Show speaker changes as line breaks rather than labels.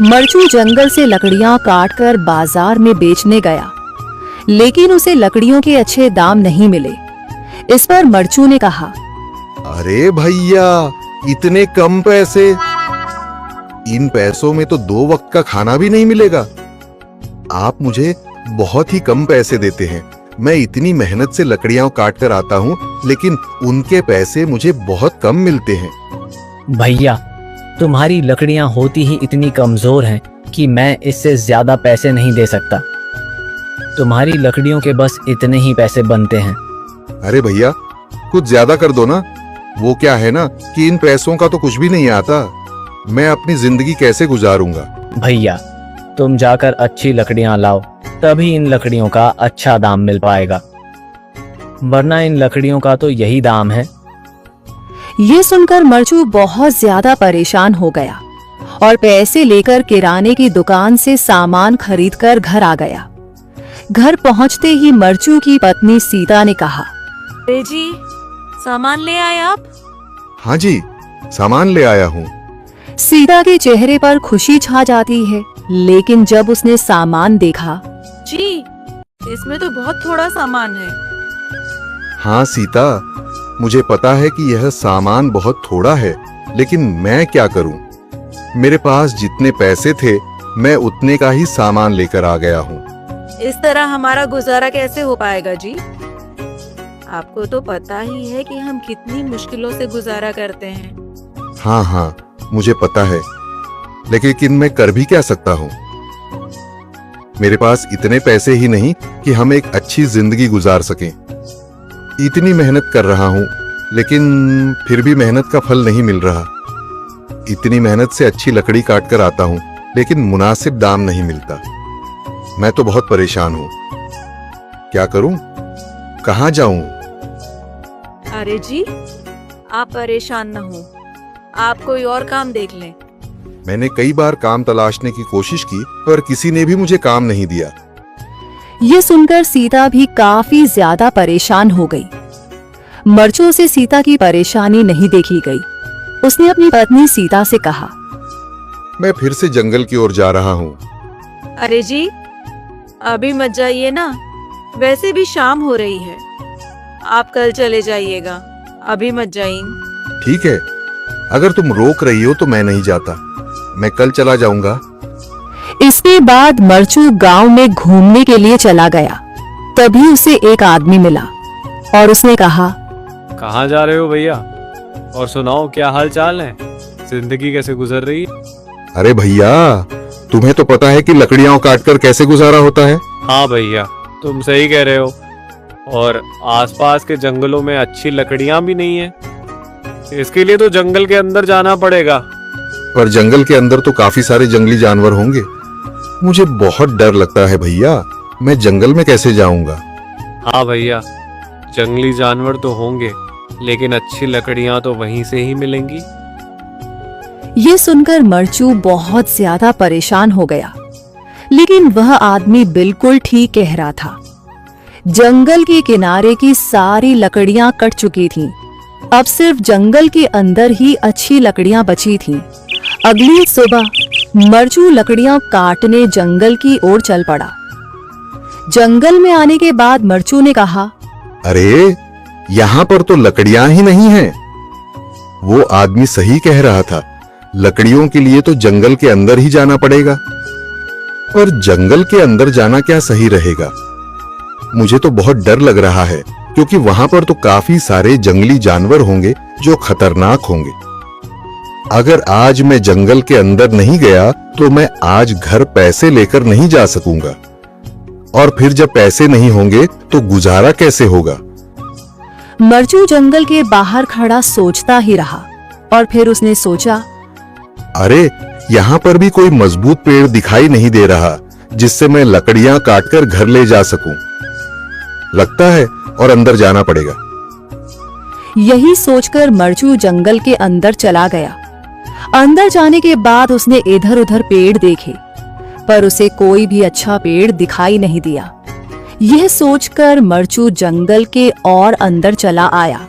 मरचू जंगल से लकड़ियां काटकर बाजार में बेचने गया, लेकिन उसे लकड़ियों के अच्छे दाम नहीं मिले। इस पर मरचू ने कहा,
अरे भैया, इतने कम पैसे? इन पैसों में तो 2 वक्त का खाना भी नहीं मिलेगा। आप मुझे बहुत ही कम पैसे देते हैं। मैं इतनी मेहनत से लकड़ियां काट कर आता हूँ, लेकिन उनके पैसे मुझे बहुत कम मिलते हैं।
भैया, तुम्हारी लकड़ियां होती ही इतनी कमजोर हैं कि मैं इससे ज्यादा पैसे नहीं दे सकता। तुम्हारी लकड़ियों के बस इतने ही पैसे बनते हैं।
अरे भैया, कुछ ज्यादा कर दो ना। वो क्या है ना कि इन पैसों का तो कुछ भी नहीं आता। मैं अपनी जिंदगी कैसे गुजारूंगा?
भैया, तुम जाकर अच्छी लकड़ियां लाओ, तभी इन लकड़ियों का अच्छा दाम मिल पाएगा, वरना इन लकड़ियों का तो यही दाम है।
ये सुनकर मरचू बहुत ज्यादा परेशान हो गया और पैसे लेकर किराने की दुकान से सामान खरीदकर घर आ गया। घर पहुंचते ही मरचू की पत्नी सीता ने कहा,
अरे जी, सामान ले आए आप?
हाँ जी, सामान ले आया हूँ।
सीता के चेहरे पर खुशी छा जाती है, लेकिन जब उसने सामान देखा,
जी, इसमें तो बहुत थोड़ा सामान है।
हाँ सीता, मुझे पता है कि यह सामान बहुत थोड़ा है, लेकिन मैं क्या करूं? मेरे पास जितने पैसे थे, मैं उतने का ही सामान लेकर आ गया हूँ।
इस तरह हमारा गुजारा कैसे हो पाएगा जी? आपको तो पता ही है कि हम कितनी मुश्किलों से गुजारा करते हैं।
हाँ, मुझे पता है, लेकिन मैं कर भी क्या सकता हूँ? मेरे पास इतने पैसे ही नहीं कि हम एक अच्छी जिंदगी गुजार सकें। इतनी मेहनत कर रहा हूँ, लेकिन फिर भी मेहनत का फल नहीं मिल रहा। इतनी मेहनत से अच्छी लकड़ी काट कर आता हूँ, लेकिन मुनासिब दाम नहीं मिलता। मैं तो बहुत परेशान हूँ। क्या करूँ? कहाँ जाऊँ?
अरे जी, आप परेशान न हो, आप कोई और काम देख लें।
मैंने कई बार काम तलाशने की कोशिश की, पर किसी ने भी मुझे काम नहीं दिया।
ये सुनकर सीता भी काफी ज्यादा परेशान हो गई। मरचू से सीता की परेशानी नहीं देखी गई। उसने अपनी पत्नी सीता से कहा,
मैं फिर से जंगल की ओर जा रहा हूँ।
अरे जी, अभी मत जाइए ना, वैसे भी शाम हो रही है। आप कल चले जाइएगा, अभी मत जाइए।
ठीक है, अगर तुम रोक रही हो तो मैं नहीं जाता। मैं कल चला जाऊंगा।
इसके बाद मरचू गांव में घूमने के लिए चला गया। तभी उसे एक आदमी मिला और उसने कहा,
कहाँ जा रहे हो भैया? और सुनाओ, क्या हाल चाल है? जिंदगी कैसे गुजर रही है?
अरे भैया, तुम्हें तो पता है कि लकड़ियां काटकर कैसे गुजारा होता है।
हाँ भैया, तुम सही कह रहे हो। और आसपास के जंगलों में अच्छी लकड़ियां भी नहीं है। इसके लिए तो जंगल के अंदर जाना पड़ेगा।
पर जंगल के अंदर तो काफी सारे जंगली जानवर होंगे। मुझे बहुत डर लगता है भैया, मैं जंगल में कैसे जाऊंगा?
हाँ भैया, जंगली जानवर तो होंगे, लेकिन अच्छी लकड़ियां तो वहीं से ही मिलेंगी।
ये सुनकर मरचू बहुत ज्यादा परेशान हो गया, लेकिन वह आदमी बिल्कुल ठीक कह रहा था। जंगल के किनारे की सारी लकड़ियां कट चुकी थीं। अब सिर्फ जंगल के अंदर ही अच्छी लकड़ियां बची थीं। अगली सुबह मरचू लकड़ियां काटने जंगल की ओर चल पड़ा। जंगल में आने के बाद मरचू ने कहा,
अरे, यहाँ पर तो लकड़ियां ही नहीं हैं। वो आदमी सही कह रहा था, लकड़ियों के लिए तो जंगल के अंदर ही जाना पड़ेगा। और जंगल के अंदर जाना क्या सही रहेगा? मुझे तो बहुत डर लग रहा है, क्योंकि वहां पर तो काफी सारे जंगली जानवर होंगे जो खतरनाक होंगे। अगर आज मैं जंगल के अंदर नहीं गया तो मैं आज घर पैसे लेकर नहीं जा सकूंगा, और फिर जब पैसे नहीं होंगे तो गुजारा कैसे होगा?
मरचू जंगल के बाहर खड़ा सोचता ही रहा और फिर उसने सोचा,
अरे, यहाँ पर भी कोई मजबूत पेड़ दिखाई नहीं दे रहा जिससे मैं लकड़ियां काटकर घर ले जा सकूं। लगता है और अंदर जाना पड़ेगा।
यही सोचकर मरचू जंगल के अंदर चला गया। अंदर जाने के बाद उसने इधर उधर पेड़ देखे, पर उसे कोई भी अच्छा पेड़ दिखाई नहीं दिया। यह सोचकर मरचू जंगल के और अंदर चला आया।